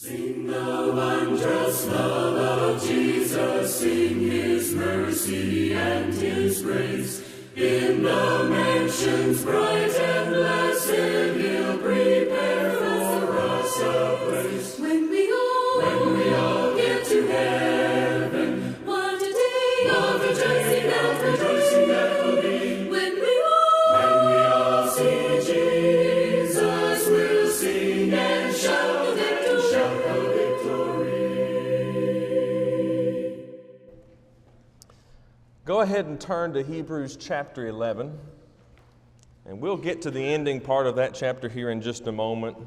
Sing the wondrous love of Jesus, sing His mercy and His grace. In the mansions bright and blessed, He'll prepare for us a place. When we all get to heaven, what a day, rejoicing that will be. When we all see Jesus, we'll sing and shout the victory. Go ahead and turn to Hebrews chapter 11, and we'll get to the ending part of that chapter here in just a moment.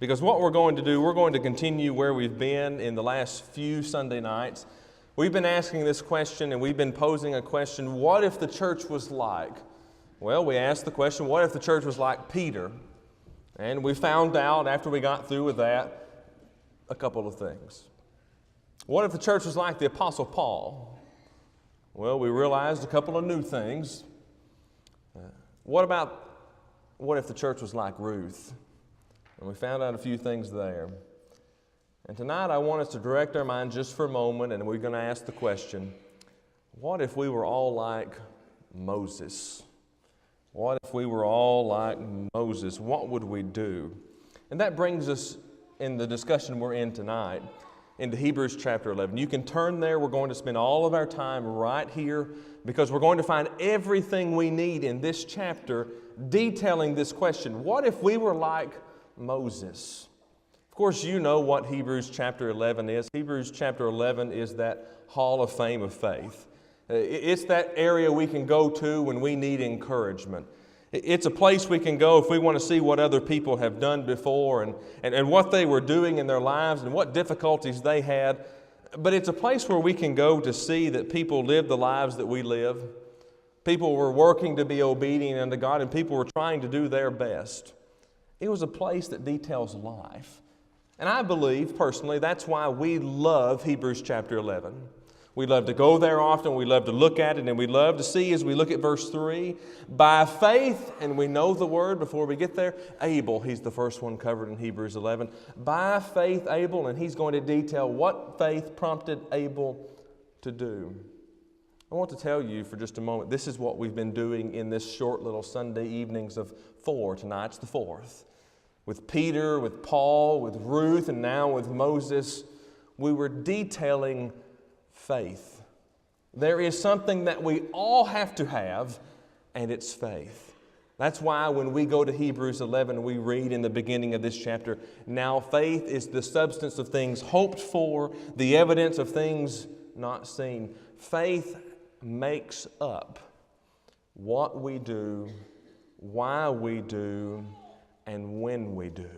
Because what we're going to do, we're going to continue where we've been in the last few Sunday nights. We've been asking this question, and we've been posing a question, what if the church was like? Well, we asked the question, what if the church was like Peter? And we found out after we got through with that a couple of things. What if the church was like the Apostle Paul? Well, we realized a couple of new things. What if the church was like Ruth? And we found out a few things there. And tonight I want us to direct our minds just for a moment, and we're going to ask the question, what if we were all like Moses? What if we were all like Moses? What would we do? And that brings us, in the discussion we're in tonight, into Hebrews chapter 11. You can turn there. We're going to spend all of our time right here because we're going to find everything we need in this chapter detailing this question. What if we were like Moses? Of course, you know what Hebrews chapter 11 is. Hebrews chapter 11 is that hall of fame of faith. It's that area we can go to when we need encouragement. It's a place we can go if we want to see what other people have done before and what they were doing in their lives and what difficulties they had. But it's a place where we can go to see that people lived the lives that we live. People were working to be obedient unto God, and people were trying to do their best. It was a place that details life. And I believe, personally, that's why we love Hebrews chapter 11. We love to go there often, we love to look at it, and we love to see as we look at verse 3, by faith, and we know the word before we get there, Abel, he's the first one covered in Hebrews 11. By faith, Abel, and he's going to detail what faith prompted Abel to do. I want to tell you for just a moment, this is what we've been doing in this short little Sunday evenings of 4. Tonight's the 4th. With Peter, with Paul, with Ruth, and now with Moses, we were detailing faith. There is something that we all have to have, and it's faith. That's why when we go to Hebrews 11, we read in the beginning of this chapter, now faith is the substance of things hoped for, the evidence of things not seen. Faith makes up what we do, why we do, and when we do.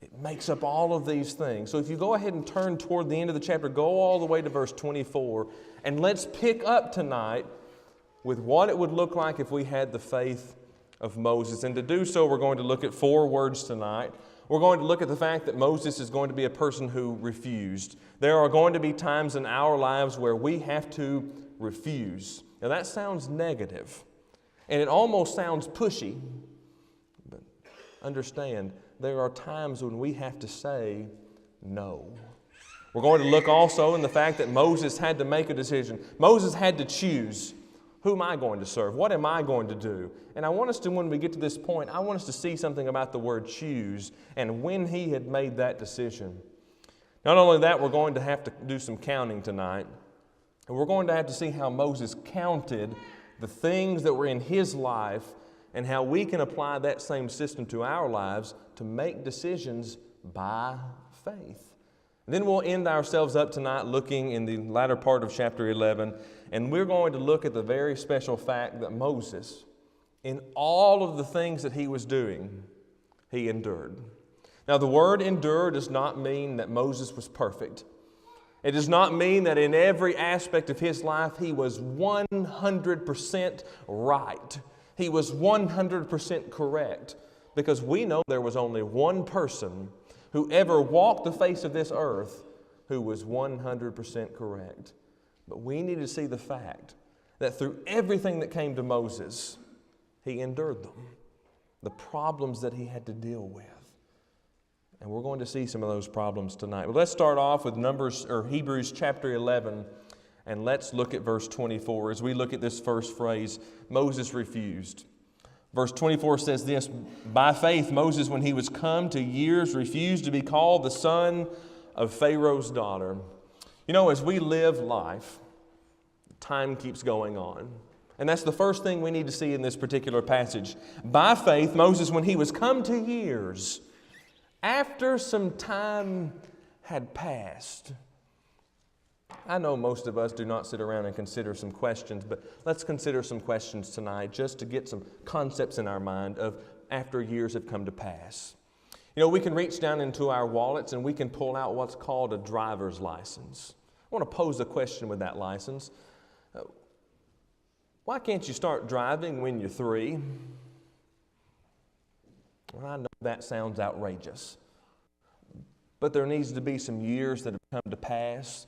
It makes up all of these things. So if you go ahead and turn toward the end of the chapter, go all the way to verse 24, and let's pick up tonight with what it would look like if we had the faith of Moses. And to do so, we're going to look at 4 words tonight. We're going to look at the fact that Moses is going to be a person who refused. There are going to be times in our lives where we have to refuse. Now that sounds negative, and it almost sounds pushy, but understand, there are times when we have to say no. We're going to look also in the fact that Moses had to make a decision. Moses had to choose. Who am I going to serve? What am I going to do? And I want us to, when we get to this point, I want us to see something about the word choose and when he had made that decision. Not only that, we're going to have to do some counting tonight. And we're going to have to see how Moses counted the things that were in his life and how we can apply that same system to our lives to make decisions by faith. And then we'll end ourselves up tonight looking in the latter part of chapter 11, and we're going to look at the very special fact that Moses, in all of the things that he was doing, he endured. Now, the word endure does not mean that Moses was perfect. It does not mean that in every aspect of his life he was 100% right. He was 100% correct, because we know there was only one person who ever walked the face of this earth who was 100% correct. But we need to see the fact that through everything that came to Moses, he endured them, the problems that he had to deal with. And we're going to see some of those problems tonight. But let's start off with Hebrews chapter 11, and let's look at verse 24. As we look at this first phrase, Moses refused. Verse 24 says this, "By faith Moses, when he was come to years, refused to be called the son of Pharaoh's daughter." You know, as we live life, time keeps going on. And that's the first thing we need to see in this particular passage. By faith Moses, when he was come to years, after some time had passed. I know most of us do not sit around and consider some questions, but let's consider some questions tonight just to get some concepts in our mind of after years have come to pass. You know, we can reach down into our wallets and we can pull out what's called a driver's license. I want to pose a question with that license. Why can't you start driving when you're 3? Well, I know that sounds outrageous, but there needs to be some years that have come to pass.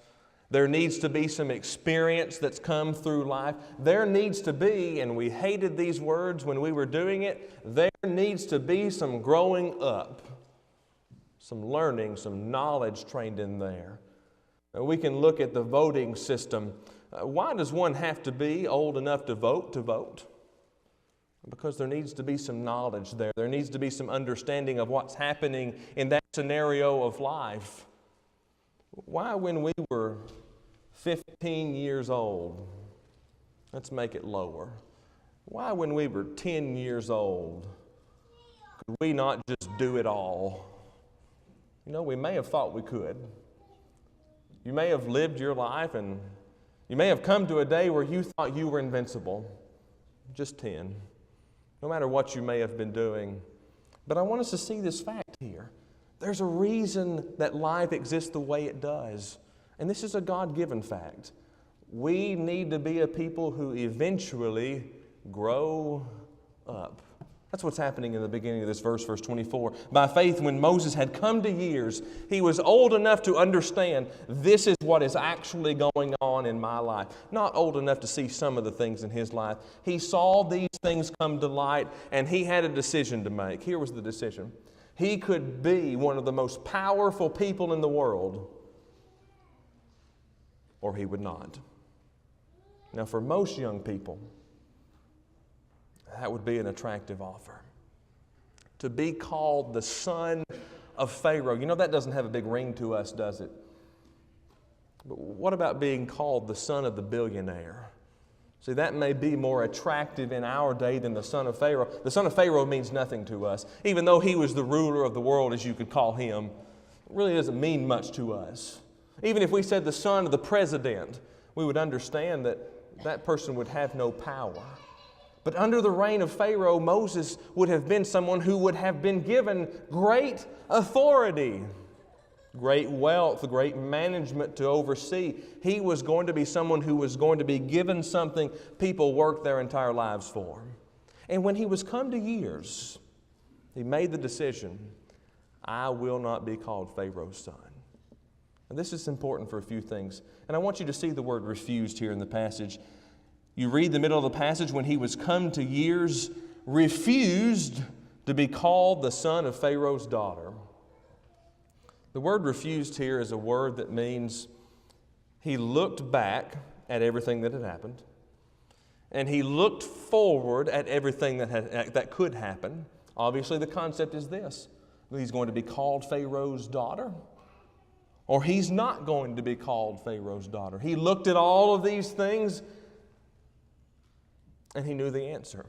There needs to be some experience that's come through life. There needs to be, and we hated these words when we were doing it, there needs to be some growing up, some learning, some knowledge trained in there. We can look at the voting system. Why does one have to be old enough to vote? Because there needs to be some knowledge there. There needs to be some understanding of what's happening in that scenario of life. Why, when we were 15 years old, let's make it lower. Why, when we were 10 years old, could we not just do it all? You know, we may have thought we could. You may have lived your life and you may have come to a day where you thought you were invincible. Just 10. No matter what you may have been doing. But I want us to see this fact here. There's a reason that life exists the way it does. And this is a God-given fact. We need to be a people who eventually grow up. That's what's happening in the beginning of this verse 24. By faith, when Moses had come to years, he was old enough to understand this is what is actually going on in my life. Not old enough to see some of the things in his life. He saw these things come to light, and he had a decision to make. Here was the decision. He could be one of the most powerful people in the world, or he would not. Now, for most young people, that would be an attractive offer. To be called the son of Pharaoh. You know, that doesn't have a big ring to us, does it? But what about being called the son of the billionaire? See, that may be more attractive in our day than the son of Pharaoh. The son of Pharaoh means nothing to us. Even though he was the ruler of the world, as you could call him, it really doesn't mean much to us. Even if we said the son of the president, we would understand that that person would have no power. But under the reign of Pharaoh, Moses would have been someone who would have been given great authority, great wealth, great management to oversee. He was going to be someone who was going to be given something people worked their entire lives for. And when he was come to years, he made the decision, I will not be called Pharaoh's son. And this is important for a few things. And I want you to see the word refused here in the passage. You read the middle of the passage, when he was come to years, refused to be called the son of Pharaoh's daughter. The word refused here is a word that means he looked back at everything that had happened, and he looked forward at everything that could happen. Obviously, the concept is this. He's going to be called Pharaoh's daughter, or he's not going to be called Pharaoh's daughter. He looked at all of these things, and he knew the answer.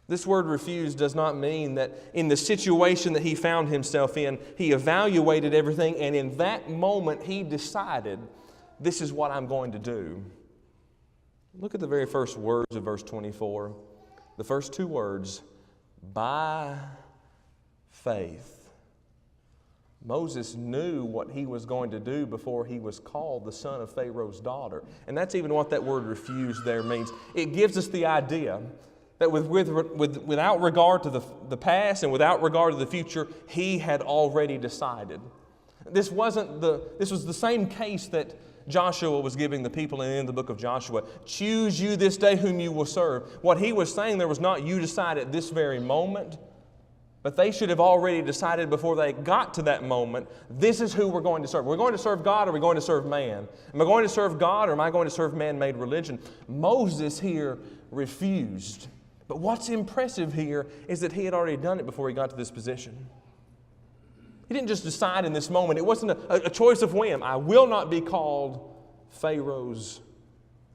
This word refused does not mean that in the situation that he found himself in, he evaluated everything, and in that moment he decided, this is what I'm going to do. Look at the very first words of verse 24. The first two words, by faith. Moses knew what he was going to do before he was called the son of Pharaoh's daughter. And that's even what that word refused there means. It gives us the idea that without regard to the past and without regard to the future, he had already decided. This was the same case that Joshua was giving the people in the book of Joshua. Choose you this day whom you will serve. What he was saying there was not you decide at this very moment. But they should have already decided before they got to that moment, this is who we're going to serve. We're going to serve God or we're going to serve man. Am I going to serve God or am I going to serve man-made religion? Moses here refused. But what's impressive here is that he had already done it before he got to this position. He didn't just decide in this moment. It wasn't a choice of whim. I will not be called Pharaoh's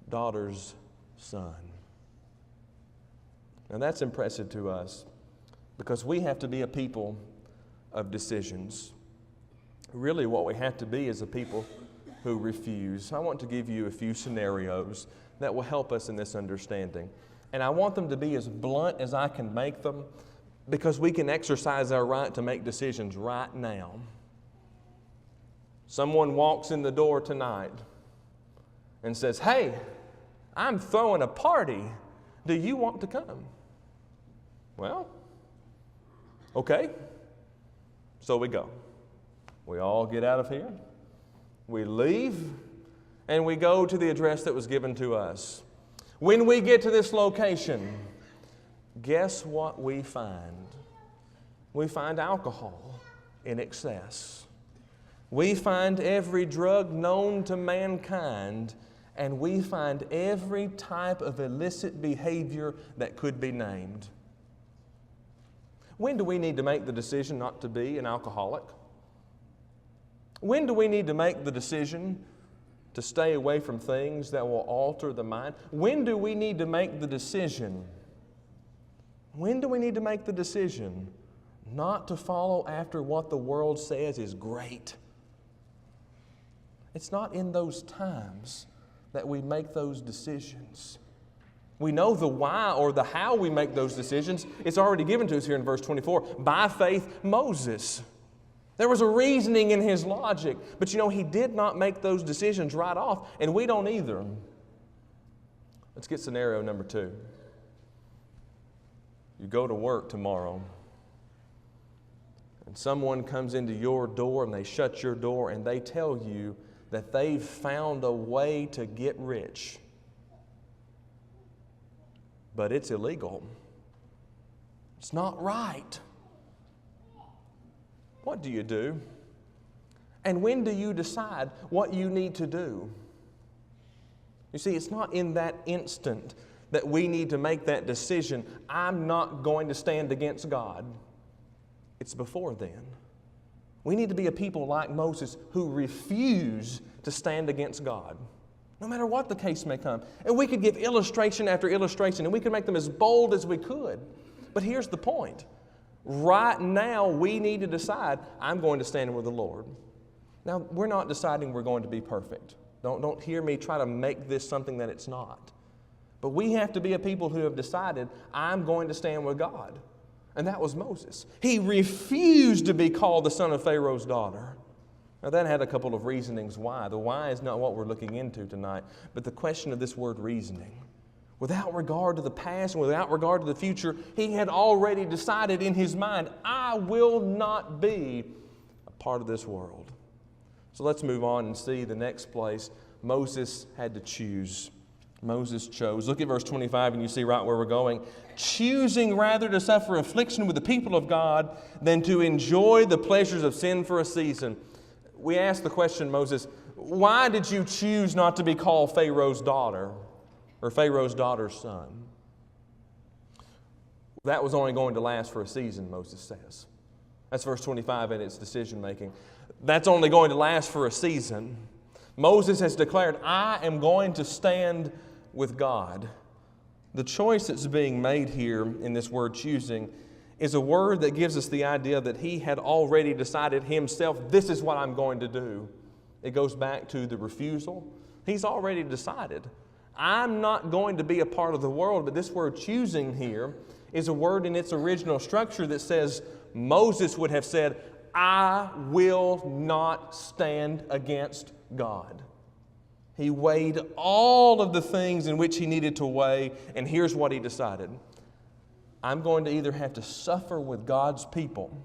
daughter's son. And that's impressive to us because we have to be a people of decisions. Really, what we have to be is a people who refuse. I want to give you a few scenarios that will help us in this understanding. And I want them to be as blunt as I can make them because we can exercise our right to make decisions right now. Someone walks in the door tonight and says, "Hey, I'm throwing a party. Do you want to come?" Well, okay. So we go. We all get out of here. We leave, and we go to the address that was given to us. When we get to this location, guess what we find? We find alcohol in excess. We find every drug known to mankind, and we find every type of illicit behavior that could be named. When do we need to make the decision not to be an alcoholic? When do we need to make the decision to stay away from things that will alter the mind? When do we need to make the decision? When do we need to make the decision not to follow after what the world says is great? It's not in those times that we make those decisions. We know the why or the how we make those decisions. It's already given to us here in verse 24. By faith, Moses. There was a reasoning in his logic, but he did not make those decisions right off, and we don't either. Let's get scenario number 2. You go to work tomorrow, and someone comes into your door, and they shut your door, and they tell you that they've found a way to get rich. But it's illegal. It's not right. What do you do? And when do you decide what you need to do? You see, it's not in that instant that we need to make that decision. I'm not going to stand against God. It's before then. We need to be a people like Moses who refuse to stand against God, no matter what the case may come. And we could give illustration after illustration, and we could make them as bold as we could. But here's the point. Right now, we need to decide, I'm going to stand with the Lord. Now, we're not deciding we're going to be perfect. Don't hear me try to make this something that it's not. But we have to be a people who have decided, I'm going to stand with God. And that was Moses. He refused to be called the son of Pharaoh's daughter. Now, that had a couple of reasonings why. The why is not what we're looking into tonight, but the question of this word reasoning. Without regard to the past and without regard to the future, he had already decided in his mind, I will not be a part of this world. So let's move on and see the next place. Moses had to choose. Moses chose. Look at verse 25 and you see right where we're going. Choosing rather to suffer affliction with the people of God than to enjoy the pleasures of sin for a season. We asked the question, Moses, why did you choose not to be called Pharaoh's daughter or Pharaoh's daughter's son? That was only going to last for a season, Moses says. That's verse 25 in its decision making. That's only going to last for a season. Moses has declared, I am going to stand with God. The choice that's being made here in this word choosing is a word that gives us the idea that he had already decided himself, this is what I'm going to do. It goes back to the refusal. He's already decided, I'm not going to be a part of the world, but this word choosing here is a word in its original structure that says Moses would have said, I will not stand against God. He weighed all of the things in which he needed to weigh, and here's what he decided. I'm going to either have to suffer with God's people,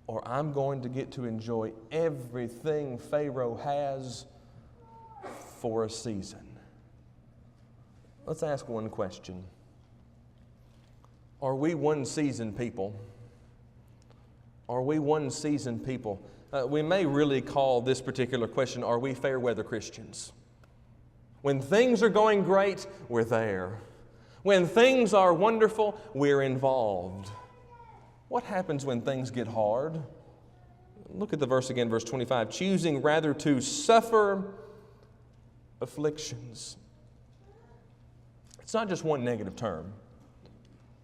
or I'm going to get to enjoy everything Pharaoh has for a season. Let's ask one question. Are we one-season people? Are we one-season people? We may really call this particular question, are we fair-weather Christians? When things are going great, we're there. When things are wonderful, we're involved. What happens when things get hard? Look at the verse again, verse 25. Choosing rather to suffer afflictions. It's not just one negative term.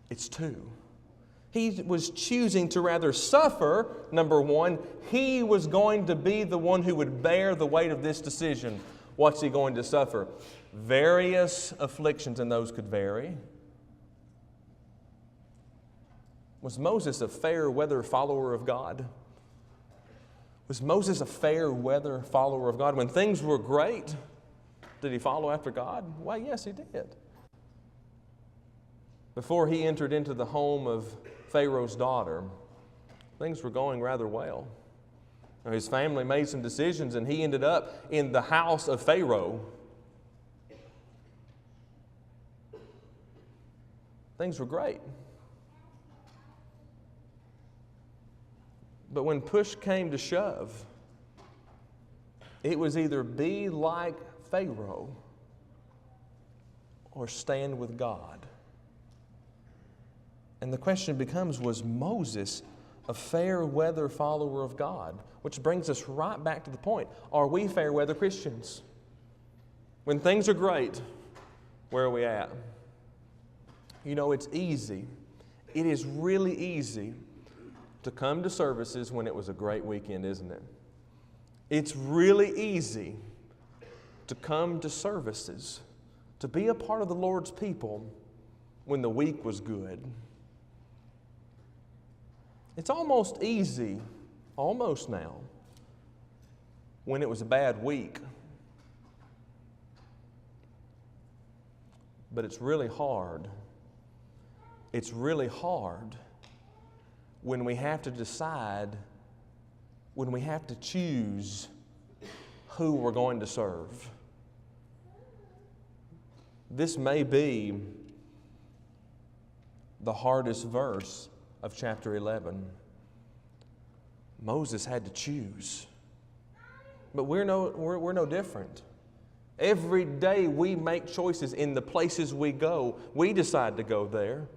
It's two. He was choosing to rather suffer, number one. He was going to be the one who would bear the weight of this decision. What's he going to suffer? Various afflictions, and those could vary. Was Moses a fair-weather follower of God? Was Moses a fair-weather follower of God? When things were great, did he follow after God? Why, yes, he did. Before he entered into the home of Pharaoh's daughter, things were going rather well. Now, his family made some decisions, and he ended up in the house of Pharaoh. Things were great. But when push came to shove, it was either be like Pharaoh or stand with God. And the question becomes, was Moses a fair-weather follower of God? Which brings us right back to the point. Are we fair-weather Christians? When things are great, where are we at? You know, it's easy. It is really easy to come to services when it was a great weekend, isn't it? It's really easy to come to services, to be a part of the Lord's people when the week was good. It's almost easy, almost now, when it was a bad week. But it's really hard. It's really hard when we have to decide, when we have to choose who we're going to serve. This may be the hardest verse of chapter 11. Moses had to choose. But we're no different. Every day we make choices in the places we go. We decide to go there.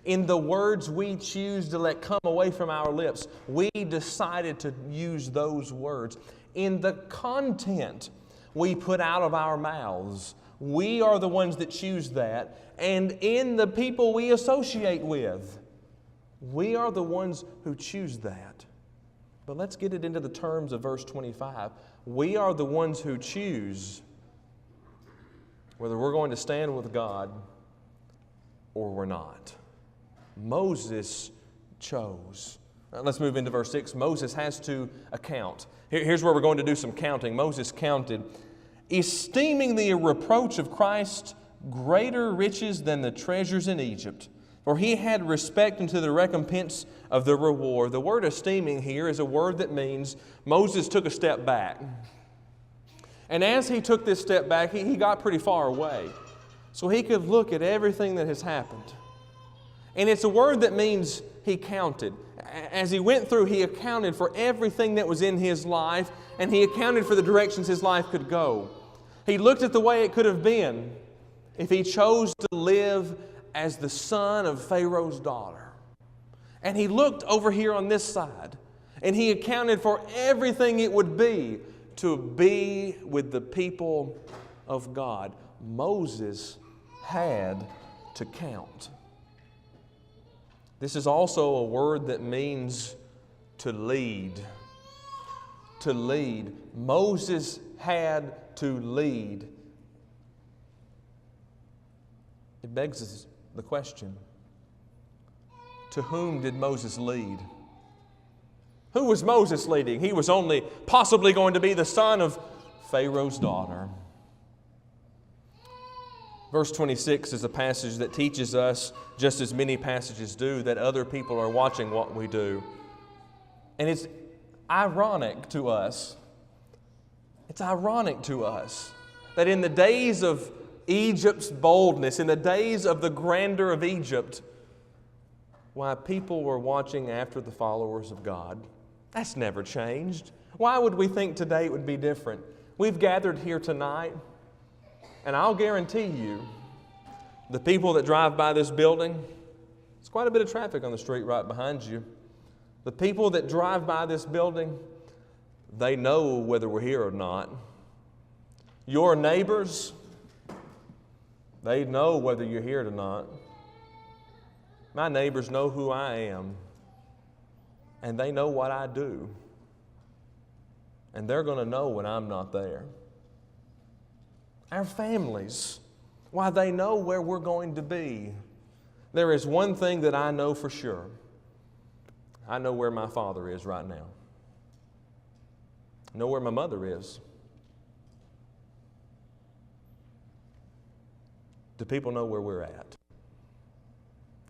In the words we choose to let come away from our lips, we decided to use those words. In the content we put out of our mouths, we are the ones that choose that. And in the people we associate with, we are the ones who choose that. But let's get it into the terms of verse 25. We are the ones who choose whether we're going to stand with God or we're not. Moses chose. Now, let's move into verse 6. Moses has to account. Here's where we're going to do some counting. Moses counted, esteeming the reproach of Christ greater riches than the treasures in Egypt, for he had respect unto the recompense of the reward. The word esteeming here is a word that means Moses took a step back. And as he took this step back, he got pretty far away. So he could look at everything that has happened. And it's a word that means he counted. As he went through, he accounted for everything that was in his life, and he accounted for the directions his life could go. He looked at the way it could have been if he chose to live as the son of Pharaoh's daughter. And he looked over here on this side, and he accounted for everything it would be to be with the people of God. Moses had to count. This is also a word that means to lead. To lead. Moses had to lead. It begs the question, to whom did Moses lead? Who was Moses leading? He was only possibly going to be the son of Pharaoh's daughter. Verse 26 is a passage that teaches us, just as many passages do, that other people are watching what we do. And it's ironic to us. It's ironic to us that in the days of Egypt's boldness, in the days of the grandeur of Egypt, why people were watching after the followers of God. That's never changed. Why would we think today it would be different? We've gathered here tonight, and I'll guarantee you, the people that drive by this building, there's quite a bit of traffic on the street right behind you. The people that drive by this building, they know whether we're here or not. Your neighbors, they know whether you're here or not. My neighbors know who I am, and they know what I do. And they're going to know when I'm not there. Our families, why, they know where we're going to be. There is one thing that I know for sure. I know where my father is right now. I know where my mother is. Do people know where we're at?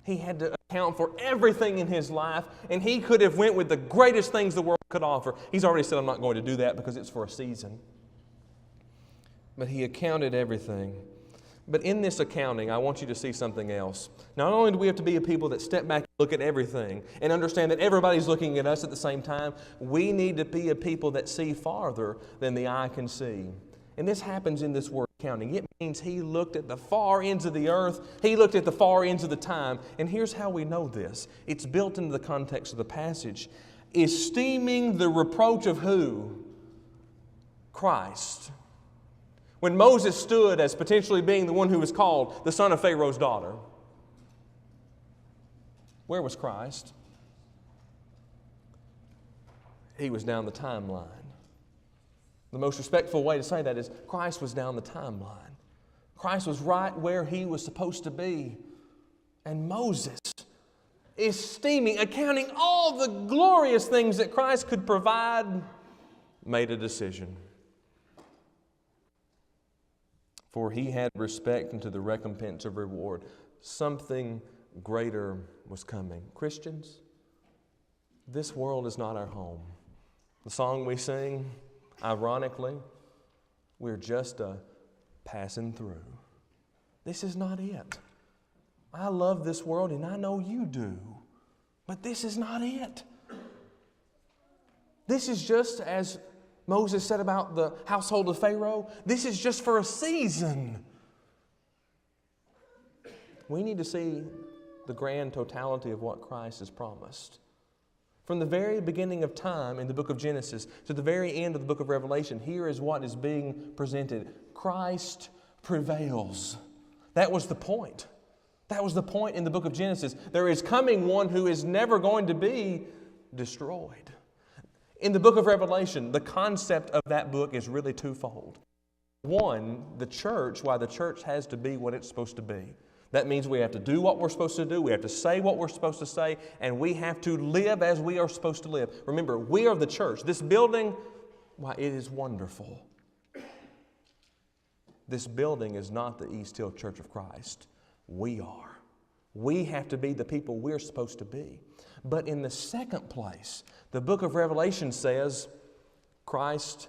He had to account for everything in his life, and he could have went with the greatest things the world could offer. He's already said, I'm not going to do that because it's for a season. But he accounted everything. But in this accounting, I want you to see something else. Not only do we have to be a people that step back and look at everything and understand that everybody's looking at us at the same time, we need to be a people that see farther than the eye can see. And this happens in this word counting. It means he looked at the far ends of the earth. He looked at the far ends of the time. And here's how we know this. It's built into the context of the passage. Esteeming the reproach of who? Christ. When Moses stood as potentially being the one who was called the son of Pharaoh's daughter, where was Christ? He was down the timeline. The most respectful way to say that is Christ was down the timeline. Christ was right where he was supposed to be. And Moses, esteeming, accounting all the glorious things that Christ could provide, made a decision. For he had respect unto the recompense of reward. Something greater was coming. Christians, this world is not our home. The song we sing, ironically, we're just passing through. This is not it. I love this world, and I know you do. But this is not it. This is just, as Moses said about the household of Pharaoh, this is just for a season. We need to see the grand totality of what Christ has promised. From the very beginning of time in the book of Genesis to the very end of the book of Revelation, here is what is being presented. Christ prevails. That was the point. That was the point in the book of Genesis. There is coming one who is never going to be destroyed. In the book of Revelation, the concept of that book is really twofold. One, the church, why the church has to be what it's supposed to be. That means we have to do what we're supposed to do, we have to say what we're supposed to say, and we have to live as we are supposed to live. Remember, we are the church. This building, why, it is wonderful. This building is not the East Hill Church of Christ. We are. We have to be the people we're supposed to be. But in the second place, the book of Revelation says, Christ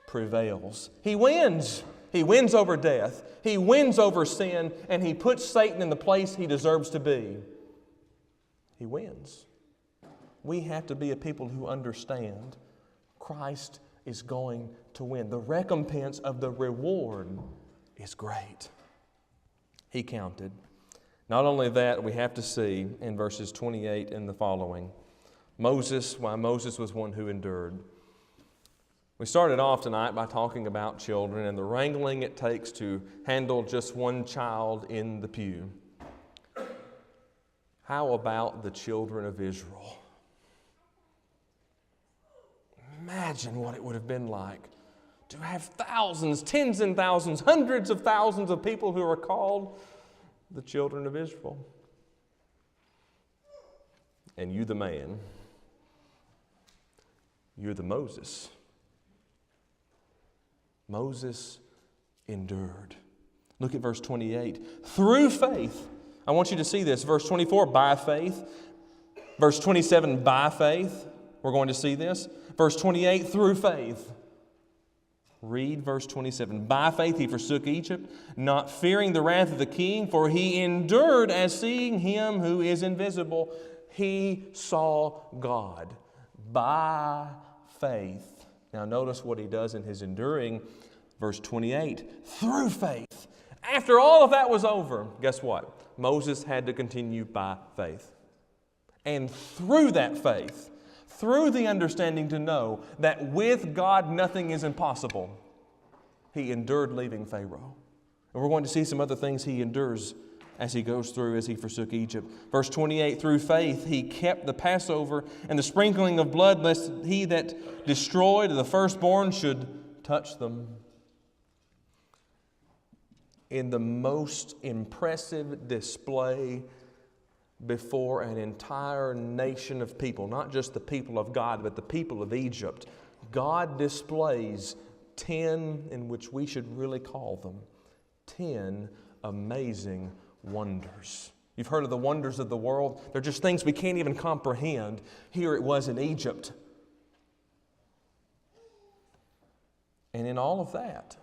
prevails. He wins. He wins over death. He wins over sin, and He puts Satan in the place he deserves to be. He wins. We have to be a people who understand Christ is going to win. The recompense of the reward is great. He counted. Not only that, we have to see in verses 28 and the following, Moses was one who endured. We started off tonight by talking about children and the wrangling it takes to handle just one child in the pew. How about the children of Israel? Imagine what it would have been like to have thousands, tens and thousands, hundreds of thousands of people who are called the children of Israel. And you, the man, you're the Moses. Moses endured. Look at verse 28. Through faith. I want you to see this. Verse 24, by faith. Verse 27, by faith. We're going to see this. Verse 28, through faith. Read verse 27. By faith he forsook Egypt, not fearing the wrath of the king, for he endured as seeing him who is invisible. He saw God by faith. Now notice what he does in his enduring. Verse 28, through faith. After all of that was over, guess what? Moses had to continue by faith. And through that faith, through the understanding to know that with God nothing is impossible, he endured leaving Pharaoh. And we're going to see some other things he endures as he goes through, as he forsook Egypt. Verse 28, through faith he kept the Passover and the sprinkling of blood, lest he that destroyed the firstborn should touch them. In the most impressive display before an entire nation of people, not just the people of God, but the people of Egypt, God displays 10, in which we should really call them, 10 amazing wonders. You've heard of the wonders of the world. They're just things we can't even comprehend. Here it was in Egypt. And in all of that,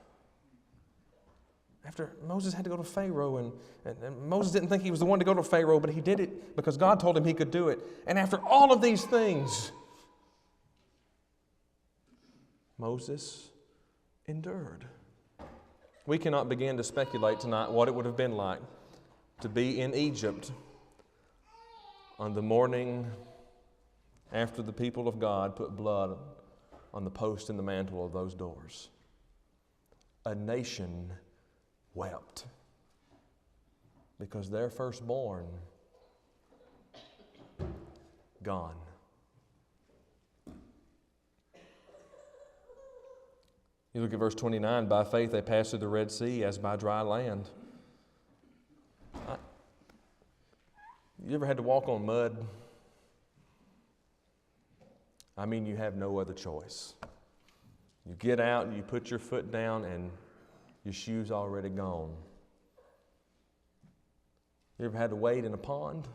after Moses had to go to Pharaoh, and Moses didn't think he was the one to go to Pharaoh, but he did it because God told him he could do it. And after all of these things, Moses endured. We cannot begin to speculate tonight what it would have been like to be in Egypt on the morning after the people of God put blood on the post and the mantle of those doors. A nation wept because their firstborn gone. You look at verse 29, by faith they passed through the Red Sea as by dry land. You ever had to walk on mud? I mean, you have no other choice. You get out and you put your foot down and your shoe's already gone. You ever had to wade in a pond?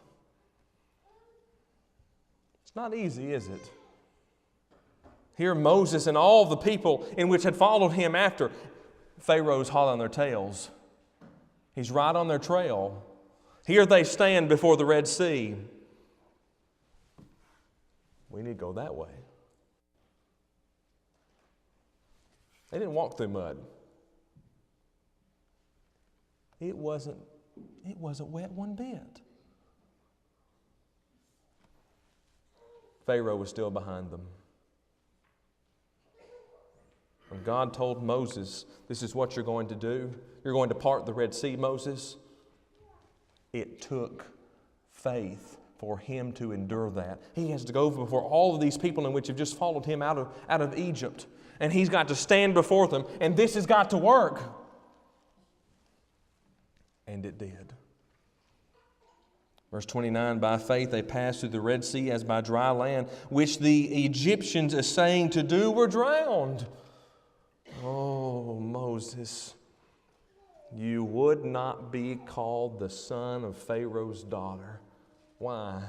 It's not easy, is it? Here Moses and all the people in which had followed him after, Pharaoh's hot on their tails. He's right on their trail. Here they stand before the Red Sea. We need to go that way. They didn't walk through mud. It wasn't wet one bit. Pharaoh was still behind them. When God told Moses, this is what you're going to do, you're going to part the Red Sea, Moses, it took faith for him to endure that. He has to go before all of these people in which have just followed him out of Egypt. And he's got to stand before them, and this has got to work. And it did. Verse 29, by faith they passed through the Red Sea as by dry land, which the Egyptians essaying to do were drowned. Oh, Moses, you would not be called the son of Pharaoh's daughter. Why?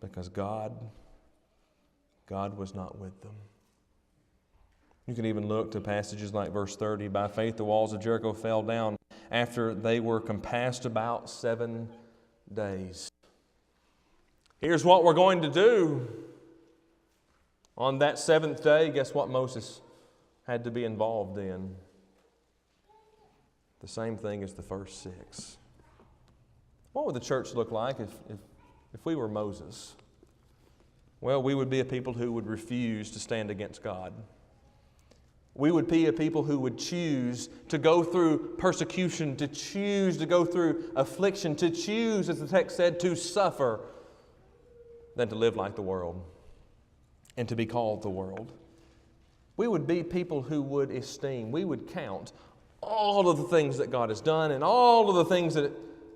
Because God was not with them. You can even look to passages like verse 30. By faith the walls of Jericho fell down after they were compassed about 7 days. Here's what we're going to do. On that 7th day, guess what Moses had to be involved in? The same thing as the first 6. What would the church look like if we were Moses? Well, we would be a people who would refuse to stand against God. We would be a people who would choose to go through persecution, to choose to go through affliction, to choose, as the text said, to suffer, than to live like the world and to be called the world. We would be people who would esteem, we would count all of the things that God has done and all of the things that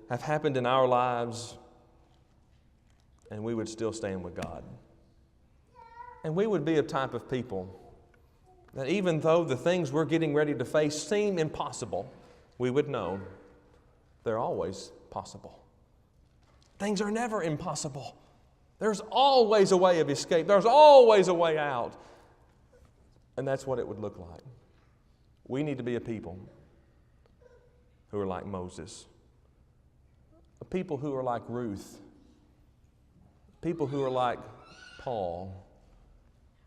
have happened in our lives, and we would still stand with God. And we would be a type of people that even though the things we're getting ready to face seem impossible, we would know they're always possible. Things are never impossible. There's always a way of escape. There's always a way out. And that's what it would look like. We need to be a people who are like Moses, a people who are like Ruth, people who are like Paul,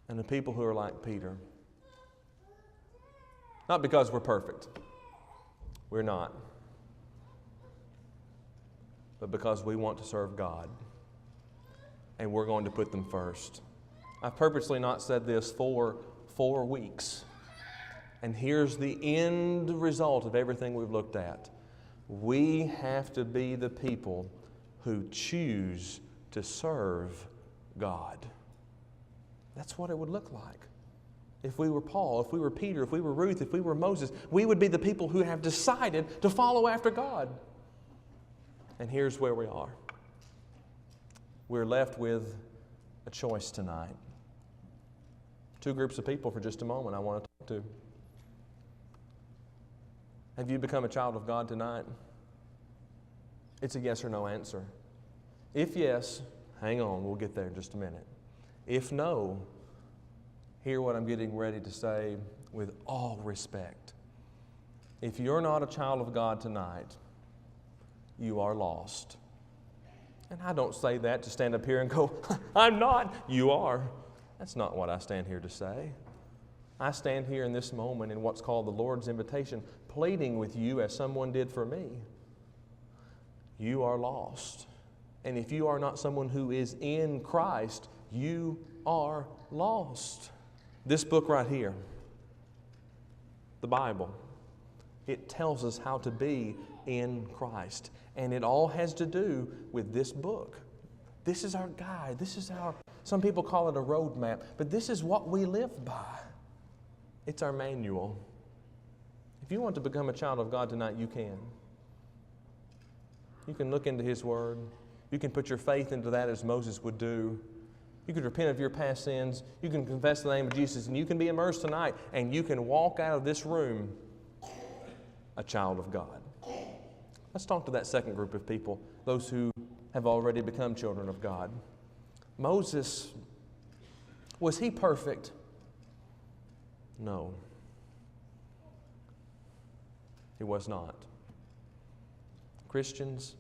and the people who are like Peter. Not because we're perfect. We're not. But because we want to serve God. And we're going to put them first. I've purposely not said this for 4 weeks. And here's the end result of everything we've looked at. We have to be the people who choose to serve God. That's what it would look like. If we were Paul, if we were Peter, if we were Ruth, if we were Moses, we would be the people who have decided to follow after God. And here's where we are. We're left with a choice tonight. 2 groups of people for just a moment I want to talk to. Have you become a child of God tonight? It's a yes or no answer. If yes, hang on, we'll get there in just a minute. If no, hear what I'm getting ready to say with all respect. If you're not a child of God tonight, you are lost. And I don't say that to stand up here and go, I'm not. You are. That's not what I stand here to say. I stand here in this moment in what's called the Lord's invitation, pleading with you as someone did for me. You are lost. And if you are not someone who is in Christ, you are lost. This book right here, the Bible, it tells us how to be in Christ. And it all has to do with this book. This is our guide. This is our, some people call it a roadmap, but this is what we live by. It's our manual. If you want to become a child of God tonight, you can. You can look into His Word. You can put your faith into that as Moses would do. You can repent of your past sins. You can confess the name of Jesus, and you can be immersed tonight, and you can walk out of this room a child of God. Let's talk to that second group of people, those who have already become children of God. Moses, was he perfect? No. He was not. Christians,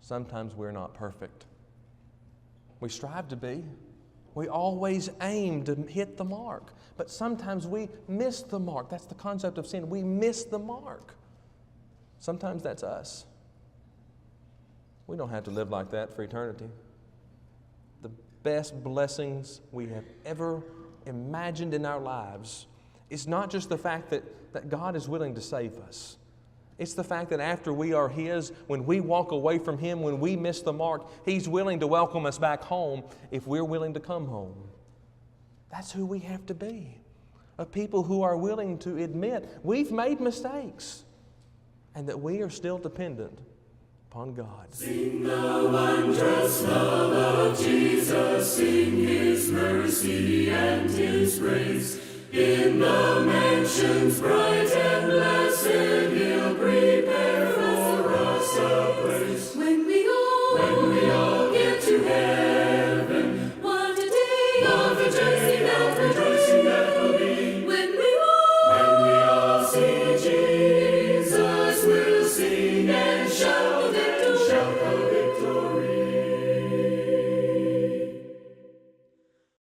sometimes we're not perfect. We strive to be. We always aim to hit the mark. But sometimes we miss the mark. That's the concept of sin. We miss the mark. Sometimes that's us. We don't have to live like that for eternity. The best blessings we have ever imagined in our lives is not just the fact that God is willing to save us. It's the fact that after we are His, when we walk away from Him, when we miss the mark, He's willing to welcome us back home if we're willing to come home. That's who we have to be. A people who are willing to admit we've made mistakes and that we are still dependent upon God. Sing the wondrous love of Jesus, sing His mercy and His grace in the mansions bright and